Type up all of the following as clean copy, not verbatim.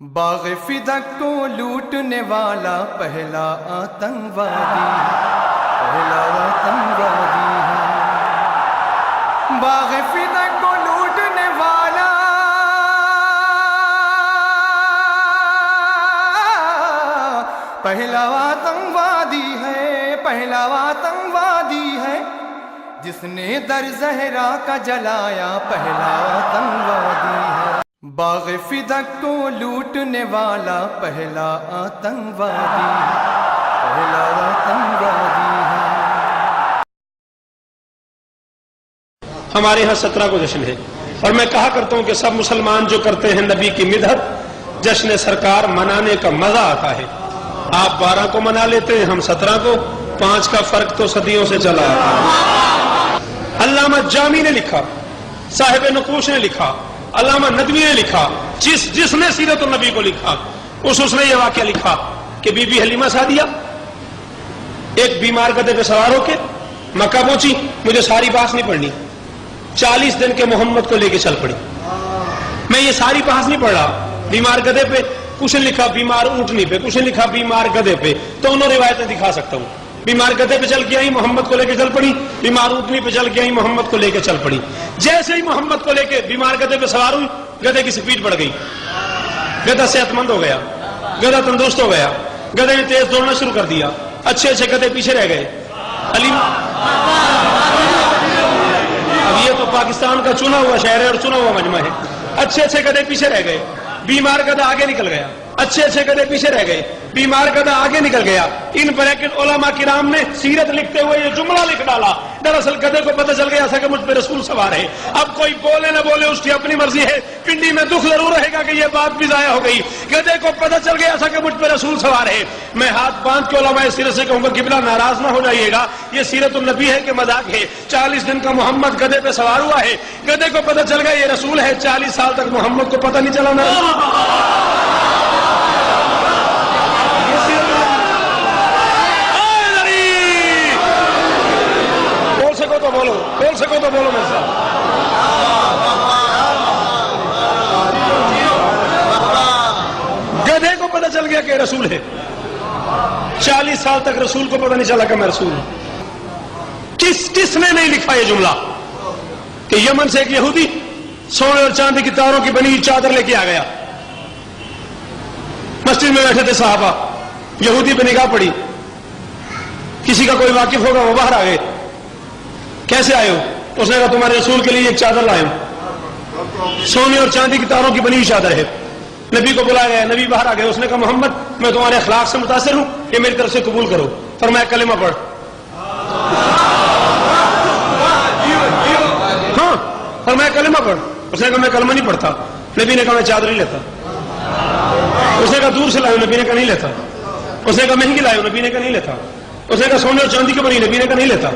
باغ فدق کو لوٹنے والا پہلا آتنکوادی ہے۔ باغ فدق کو لوٹنے والا پہلا آتنکوادی ہے، جس نے در زہرا کا جلایا پہلا آتنکوادی ہے۔ باغ فدق کو لوٹنے والا پہلا آتنکوادی ہے۔ ہمارے ہاں 17 کو جشن ہے، اور میں کہا کرتا ہوں کہ سب مسلمان جو کرتے ہیں نبی کی مدحت، جشن سرکار منانے کا مزہ آتا ہے۔ آپ 12 کو منا لیتے ہیں، ہم 17 کو، 5 کا فرق تو صدیوں سے چلا آتا ہے۔ علامہ جامی نے لکھا، صاحب نقوش نے لکھا، علامہ ندوی نے لکھا، جس نے سیرت النبی کو لکھا اس نے یہ واقعہ لکھا کہ بی بی حلیمہ سعدیہ ایک بیمار گدھے پہ سوار ہو کے مکہ پہنچی۔ مجھے ساری بحث نہیں پڑھنی، 40 دن کے محمد کو لے کے چل پڑی۔ میں یہ ساری بحث نہیں پڑھ رہا۔ بیمار گدھے پہ، کچھ نے لکھا بیمار اونٹنی پہ، کچھ نے لکھا بیمار گدھے پہ، تو انہوں روایتیں دکھا سکتا ہوں۔ بیمار گدھے پہ چل کے آئی، محمد کو لے کے چل پڑی، بیمار اونٹنی پہ چل کے آئی، محمد کو لے کے چل پڑی۔ جیسے ہی محمد کو لے کے بیمار گدھے پہ سوار ہوئی، گدھے کی سپیڈ بڑھ گئی، گدھا صحت مند ہو گیا، گدھا تندرست ہو گیا، گدھے نے تیز دوڑنا شروع کر دیا۔ اچھے گدھے پیچھے رہ گئے۔ اب یہ تو پاکستان کا چنا ہوا شہر ہے اور چنا ہوا مجمع ہے۔ اچھے گدھے پیچھے رہ گئے، بیمار گدھا آگے نکل گیا۔ اچھے گدھے پیچھے رہ گئے، بیمار گدھا آگے نکل گیا۔ ان بریکٹ علماء کرام نے سیرت لکھتے ہوئے یہ جملہ لکھ ڈالا، دراصل گدھے کو پتہ چل گیا تھا کہ مجھ پہ رسول سوار ہے۔ اب کوئی بولے نہ بولے اس کی اپنی مرضی ہے، پنڈی میں دکھ ضرور رہے گا کہ یہ بات بھی ضائع ہو گئی۔ گدھے کو پتہ چل گیا تھا کہ مجھ پہ رسول سوار ہے۔ میں ہاتھ باندھ کے علماء سیرت سے کہوں گا قبلہ ناراض نہ ہو جائیے گا، یہ سیرت النبی ہے کہ مذاق ہے؟ 40 دن کا محمد گدھے پہ سوار ہوا ہے، گدھے کو پتہ چل گیا یہ رسول ہے، 40 سال تک محمد کو پتہ نہیں چلا۔ بول سکو تو بولو میرے ساتھ۔ گدھے کو پتہ چل گیا کہ رسول ہے، 40 سال تک رسول کو پتہ نہیں چلا کہ میں رسول ہوں۔ کس نے نہیں لکھا یہ جملہ کہ یمن سے ایک یہودی سونے اور چاندی کی تاروں کی بنی چادر لے کے آ گیا، مسجد میں بیٹھے تھے صحابہ، یہودی پہ نگاہ پڑی، کسی کا کوئی واقف ہوگا وہ باہر آ گئے۔ کیسے آئے ہو؟ اس نے کہا تمہارے رسول کے لیے ایک چادر لائے ہوں، سونے اور چاندی کی تاروں کی بنی ہوئی چادر ہے۔ نبی کو بلایا گیا، نبی باہر آ گئے۔ اس نے کہا محمد میں تمہارے اخلاق سے متاثر ہوں، یہ میری طرف سے قبول کرو۔ فرمایا کلمہ پڑھ۔ ہاں، فرمایا کلمہ پڑھ۔ اس نے کہا میں کلمہ نہیں پڑھتا۔ نبی نے کہا میں چادر نہیں لیتا۔ اس نے کہا دور سے لائے ہو، نبی نے کہا نہیں لیتا۔ اس نے کہا مہنگی لائے ہو، نبی نے کہا نہیں لیتا۔ اس نے کہا سونے اور چاندی کی بنی، نبی نے کہا نہیں لیتا۔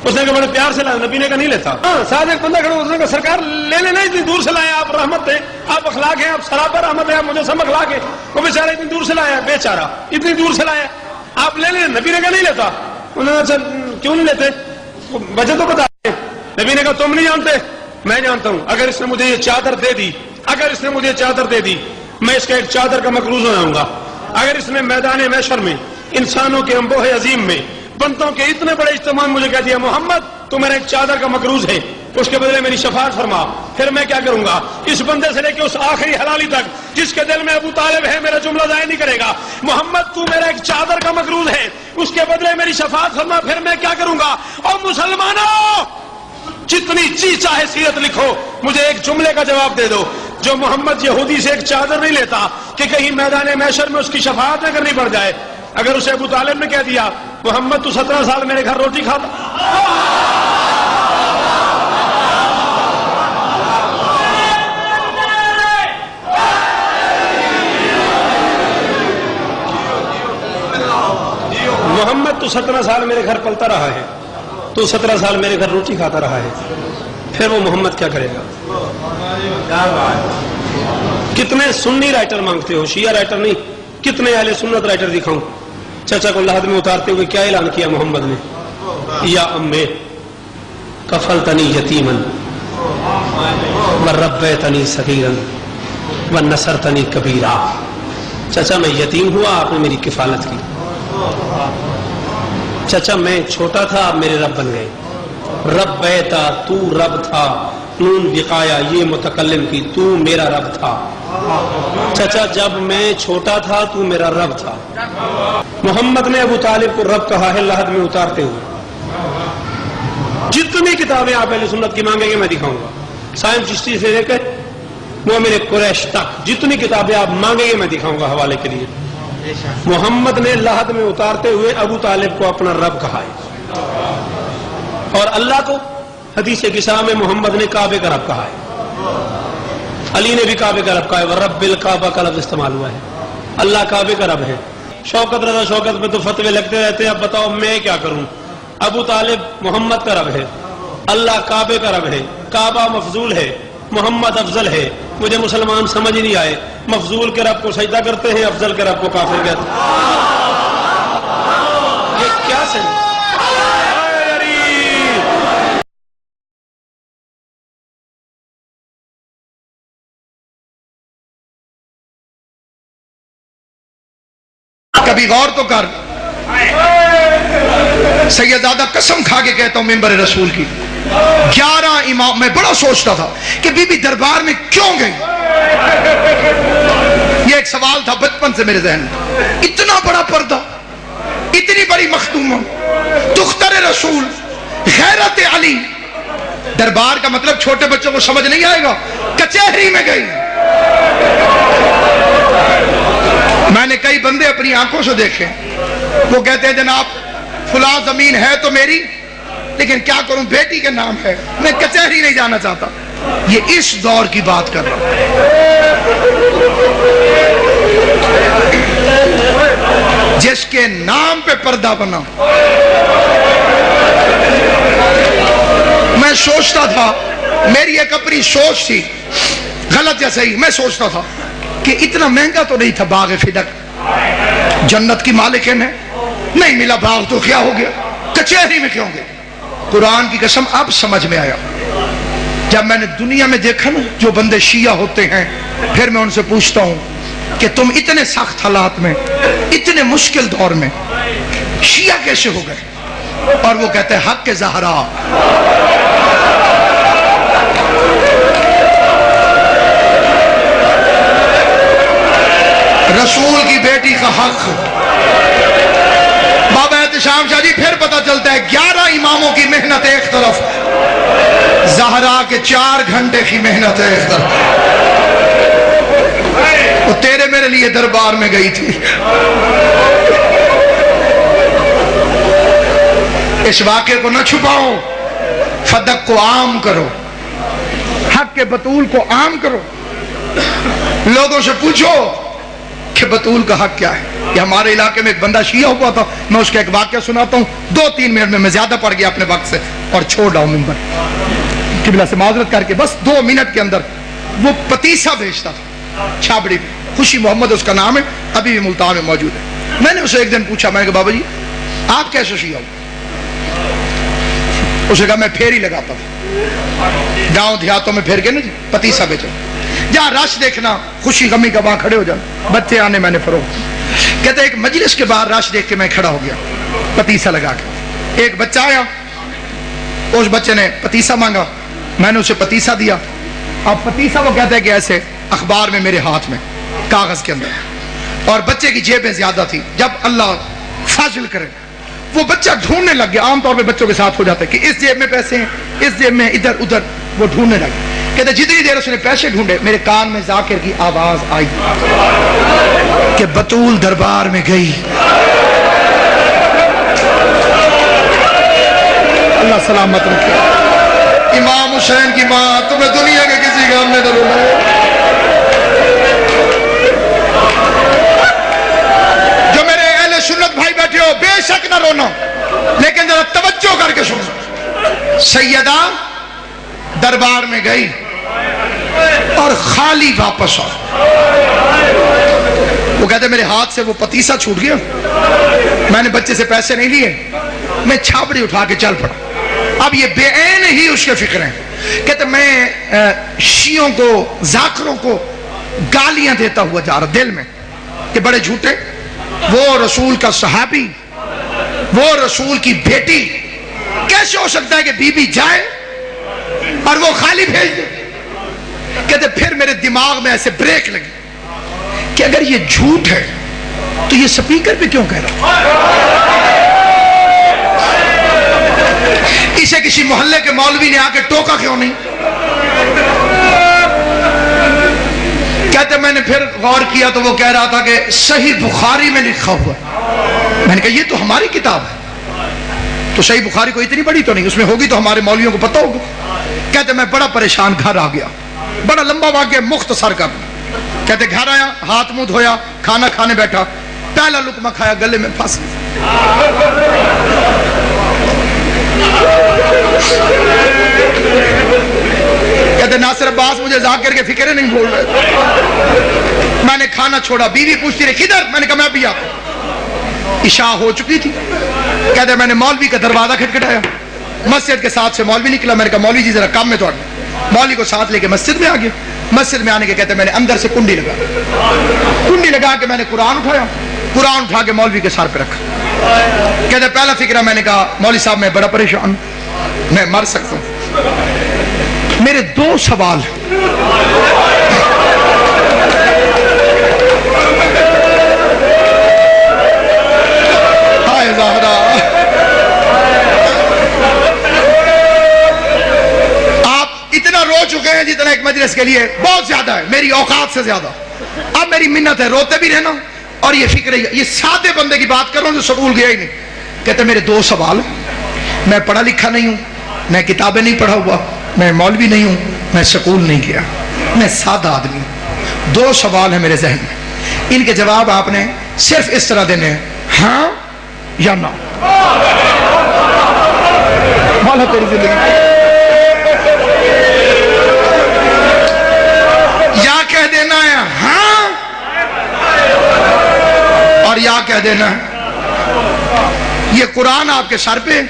اس نے کہا بڑے پیار سے لایا، نبی نے کہا نہیں لیتا۔ ساتھ ایک بندہ کھڑا، اس نے کہا سرکار لے لینا، اتنی دور سے لایا، آپ رحمت ہیں، آپ اخلاق ہیں، آپ سرابر رحمت ہیں، آپ مجھے سب اخلاق ہے۔ وہ بیچارہ اتنی دور سے لایا، بیچارہ اتنی دور سے لایا، آپ لے لیں۔ نبی نے کہا نہیں لیتا۔ انہوں نے کہا کیوں نہیں لیتے؟ وجہ تو بتا دیں۔ نبی نے کہا تم نہیں جانتے، میں جانتا ہوں۔ اگر اس نے مجھے یہ چادر دے دی، میں اس کا ایک چادر کا مقروض بناؤں گا۔ اگر اس نے میدان محشر میں انسانوں کے انبوہ عظیم میں بندوں کے اتنے بڑے اجتماع مجھے کہہ دیا محمد تو میرا ایک چادر کا مقروض ہے، اس کے بدلے میری شفاعت فرما، پھر میں کیا کروں گا؟ اس بندے سے لے کے اس آخری حلالی تک جس کے دل میں ابو طالب ہے، میرا جملہ ضائع نہیں کرے گا۔ محمد تو میرا ایک چادر کا مقروض ہے، اس کے بدلے میری شفاعت فرما، پھر میں کیا کروں گا؟ اور مسلمانوں جتنی چیز چاہے سیرت لکھو، مجھے ایک جملے کا جواب دے دو، جو محمد یہودی سے ایک چادر نہیں لیتا کہ کہیں میدان محشر میں اس کی شفاعت نہ کرنی پڑ جائے۔ اگر اسے ابو طالب نے کہہ دیا محمد تو 17 سال میرے گھر روٹی کھاتا، محمد تو 17 سال میرے گھر پلتا رہا ہے، تو 17 سال میرے گھر روٹی کھاتا رہا ہے، پھر وہ محمد کیا کرے گا؟ کتنے سنی رائٹر مانگتے ہو، شیعہ رائٹر نہیں، کتنے اہل سنت رائٹر دکھاؤں؟ چچا کو لحد میں اتارتے ہوئے کیا اعلان کیا محمد نے؟ یا امے کفلتنی یتیمن وربیتنی صغیرا वन्नसरतनी कबीरा। चाचा मैं यतीम हुआ, आपने मेरी किफालत की। चाचा मैं छोटा था, आप मेरे रब बन गए। रब बैता, तू रब था। नून बिकाया, ये मुतकल्लिम की, तू मेरा रब था। चाचा जब मैं छोटा था तू मेरा रब था। मोहम्मद ने अबू तालिब को रब कहा है लहद में उतारते हुए। जितनी किताबें आप अहले सुन्नत की मांगेंगे मैं दिखाऊंगा, साइम चिश्ती से लेकर मोमिन कुरैश तक जितनी किताबें आप मांगेंगे मैं दिखाऊंगा हवाले के लिए। मोहम्मद ने लहद में उतारते हुए अबू तालिब को अपना रब कहा है, और अल्लाह को हदीस किसा में मोहम्मद ने काबे का रब कहा है। अली ने भी काबे का रब कहा है, रब्बिल काबा का लफ्ज इस्तेमाल हुआ है। अल्लाह काबे का रब है। शौकत रजा शौकत में तो फतवे लगते रहते हैं, अब बताओ मैं क्या करूं। अबू तालिब मोहम्मद का रब है, अल्लाह काबे का रब है। काबा मफजूल है, मोहम्मद अफजल है। मुझे मुसलमान समझ ही नहीं आए, मफजूल के रब को सजदा करते हैं, अफजल के रब को काफिर कहते हैं। ये क्या सही? कभी गौर तो कर, सैयदादा कसम खा के कहता हूं मिंबर रसूल की, 11 इमाम। मैं बड़ा सोचता था कि बीबी दरबार में क्यों गई। ये एक सवाल था बचपन से मेरे जहन में। इतना बड़ा पर्दा, इतनी बड़ी मखदूमा, दुख्तर रसूल, गैरत अली। दरबार का मतलब छोटे बच्चों को समझ नहीं आएगा, कचहरी में गई। मैंने कई बंदे अपनी आंखों से देखे, वो कहते हैं जनाब फुला जमीन है तो मेरी, लेकिन क्या करूं बेटी के नाम है, मैं कचहरी नहीं जाना चाहता। ये इस दौर की बात कर रहा हूं। जिसके नाम पे पर्दा बना। मैं सोचता था, मेरी एक अपनी सोच थी, गलत या सही, मैं सोचता था कि इतना महंगा तो नहीं था बाग फिदक, जन्नत की मालिकिन है, नहीं मिला बाग तो क्या हो गया, कचहरी में क्यों गए। कुरान की कसम अब समझ में आया, जब मैंने दुनिया में देखा ना जो बंदे शिया होते हैं, फिर मैं उनसे पूछता हूं कि तुम इतने सख्त हालात में, इतने मुश्किल दौर में शिया कैसे हो गए। और वो कहते हैं हक के ज़हरा। रसूल की बेटी का हक। बाबा एहतिशाम शाह जी फिर पता चलता है 11 इमामों की मेहनत एक तरफ, ज़हरा के 4 घंटे की मेहनत है एक तरफ। वो तेरे मेरे लिए दरबार में गई थी। इस वाक़े को न छुपाओ, फदक को आम करो, हक के बतूल को आम करो। लोगों से पूछो कि बतूल का हक क्या है। ये हमारे इलाके में एक बंदा शिया हुआ था, मैं उसका एक वाक्य सुनाता हूँ, 2-3 मिनट में, मैं ज्यादा पड़ गया अपने वक्त से और छोड़ रहा हूं मिंबर किबला से माजरत करके। बस 2 मिनट के अंदर वो पतीसा बेचता था छाबड़ी में, खुशी मोहम्मद उसका नाम है, अभी भी मुल्तान में मौजूद है। मैंने उसे एक दिन पूछा, मैंने कहा बाबा जी आप कैसे शिया हो। उसने कहा मैं फेरी लगाता था, गांव देहातों में फेर के ना पतीसा बेचो, जहां रश देखना खुशी गमी का वहां खड़े हो जाना, बच्चे आने मैंने फरोख्त। कहते एक मजलिस के बाहर रश देख के मैं खड़ा हो गया पतीसा लगा के। एक बच्चा आया, उस बच्चे ने पतीसा मांगा, मैंने उसे पतीसा दिया। अब पतीसा वो कहते हैं कि ऐसे अखबार में मेरे हाथ में कागज के अंदर, और बच्चे की जेबें ज्यादा थी। जब अल्लाह फाजिल करे वो बच्चा ढूंढने लग गया, आमतौर पे बच्चों के साथ हो जाता है कि इस जेब में पैसे हैं, इस जेब में, इधर उधर, वो ढूंढने लगे। कहते जितनी देर उसने पैसे ढूंढे मेरे कान में जाकिर की आवाज आई कि बतूल दरबार में गई। अल्लाह सलामत रखे। इमाम हुसैन की मां, तुम्हें दुनिया के किसी काम में न रोना है। जो मेरे अहले सुन्नत भाई बैठे हो, बेशक न रोना, लेकिन जरा तवज्जो करके सुनो। सैयदा दरबार में गई और खाली वापस आ। वो कहते मेरे हाथ से वो पतीसा छूट गया, मैंने बच्चे से पैसे नहीं लिए, मैं छाबड़ी उठा के चल पड़ा। अब ये बेऐन ही उसके फिक्र हैं। कहते मैं शियों को, जाकिरों को गालियां देता हुआ जा रहा दिल में कि बड़े झूठे, वो रसूल का सहाबी, वो रसूल की बेटी, कैसे हो सकता है कि बीबी जाए और वो खाली भेज दे। कहते फिर मेरे दिमाग में ऐसे ब्रेक लगी कि अगर ये झूठ है तो ये स्पीकर पे क्यों कह रहा? इसे किसी मोहल्ले के मौलवी ने आके टोका क्यों नहीं? कहते मैंने फिर गौर किया तो वो कह रहा था कि सही बुखारी में लिखा हुआ। मैंने कहा ये तो हमारी किताब है, तो सही बुखारी को इतनी बड़ी तो नहीं, उसमें होगी तो हमारे मौलवियों को पता होगा। कहते मैं बड़ा परेशान घर आ गया, बड़ा लंबा वाक्य मुख्तसर कर। कहते घर आया, हाथ मुंह धोया, खाना खाने बैठा, पहला लुकमा खाया, गले में फंस। कहते नासिर अब्बास मुझे जाकिर के फिक्र नहीं बोल रहे। मैंने खाना छोड़ा, बीवी पूछती रही किधर? मैंने कहा मैं भी आता। इशा हो चुकी थी। कहते मैंने मौलवी का दरवाजा खटखटाया, मस्जिद के साथ से मौलवी निकला। मैंने कहा मौलवी जी जरा काम में तो। मौलवी को साथ लेके मस्जिद में आ गया। मस्जिद में आने के कहते मैंने अंदर से कुंडी लगा के मैंने कुरान उठाया, कुरान उठा के मौलवी के सर पे रखा। कहते पहला फिक्रा मैंने कहा मौलवी साहब मैं बड़ा परेशान, मैं मर सकता हूं। मेरे दो सवाल, हाय ज़हरा, आप इतना रो चुके हैं जितना एक मजलिस के लिए बहुत ज्यादा है, मेरी औकात से ज्यादा। अब मेरी मिन्नत है रोते भी रहना और ये फिक्र, ये सादे बंदे की बात कर रहा हूं जो स्कूल गया ही नहीं। कहते मेरे दो सवाल, मैं पढ़ा लिखा नहीं हूं, मैं किताबें नहीं पढ़ा हुआ, मैं मौलवी नहीं हूं, मैं स्कूल नहीं गया, मैं सादा आदमी हूं। दो सवाल है मेरे जहन में, इनके जवाब आपने सिर्फ इस तरह देने हैं, हाँ या ना। मौला तेरी जिंदगी, या कह देना है हाँ और या कह देना है ये कुरान आपके सर पे,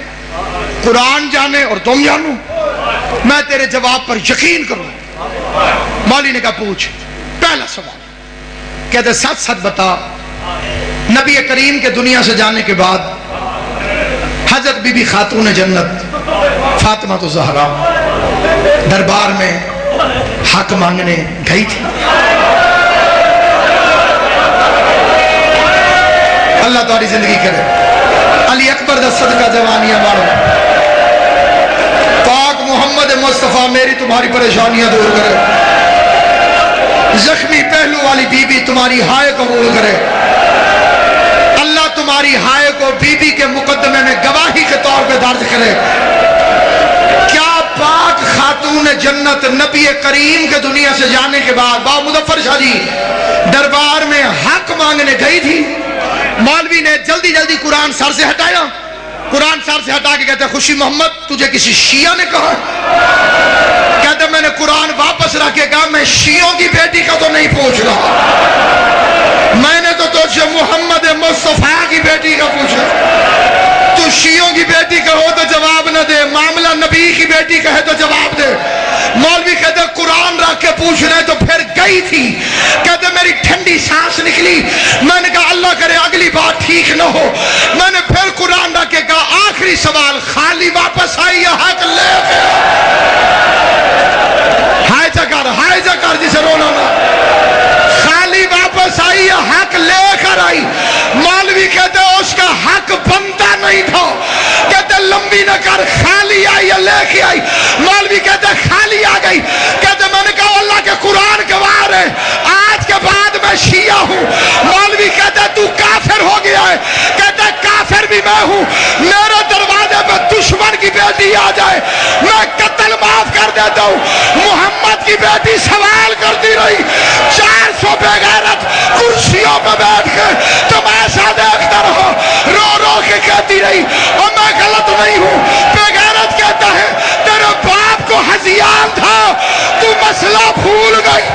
कुरान जाने और तुम जानो, मैं तेरे जवाब पर यकीन करूं। मौली ने कहा पूछ। पहला सवाल, कहते सच सच बता, नबी करीम के दुनिया से जाने के बाद हजरत बीबी खातून जन्नत फातिमा तो ज़हरा दरबार में हक मांगने गई थी। अल्लाह तुम्हारी जिंदगी करे। अली अकबर दा सदका जवानियां मारो, पाक मोहम्मद मुस्तफा मेरी तुम्हारी परेशानियां दूर करे। जख्मी पहलू वाली बीबी तुम्हारी हाय कबूल करे। अल्लाह तुम्हारी हाय को बीबी के मुकदमे में गवाही के तौर पे दर्ज करे। क्या पाक खातून जन्नत नबी करीम के दुनिया से जाने के बाद बा मुजफ्फर शाह जी दरबार में हक मांगने गई थी। मौलवी ने जल्दी जल्दी कुरान सर से हटाया, कुरान सर से हटा के कहते खुशी मोहम्मद तुझे किसी शिया ने कहा? कहते मैंने कुरान वापस रख के कहा मैं शियों की बेटी का तो नहीं पूछ रहा, मैंने तो तुझसे मोहम्मद मुस्तफा की बेटी का पूछा। तू शियों की बेटी का हो तो जवाब न दे, मामला नबी की बेटी का है तो जवाब दे। मौलवी कहते कुरान रख के पूछ रहे तो फिर गई थी। कहते मेरी ठंडी सांस निकली, मैंने कहा अल्लाह करे अगली बात ठीक न हो। मैंने फिर कुरान रख के कहा आखिरी सवाल, खाली वापस आई या हक ले गया? हाय जकर जिसे रोना ना, खाली वापस आई या हक लेकर आई? मौलवी कहते उसका हक बनता नहीं था। कहते लंबी न कर, खाली आई या लेके आई? मौलवी कहते खाली आ गई। कहते मैंने कहा अल्लाह के कुरान गवाह है आज के बाद मैं शिया हूं। मौलवी कहते तू काफिर हो गया है। कहते काफिर भी मैं हूं, मेरे दरवाजे पे दुश्मन की बेटी आ जाए मैं कत्ल माफ कर देता हूं। मोहम्मद की बेटी सवाल करती रही, 400 बेगैरत कुर्सियों पे बैठ के तमाशा देखता रहा, रो रो के कहती रही और मैं गलत नहीं हूं। बेगैरत कहता है तेरे बाप को हजियान था, तू मसला भूल गई।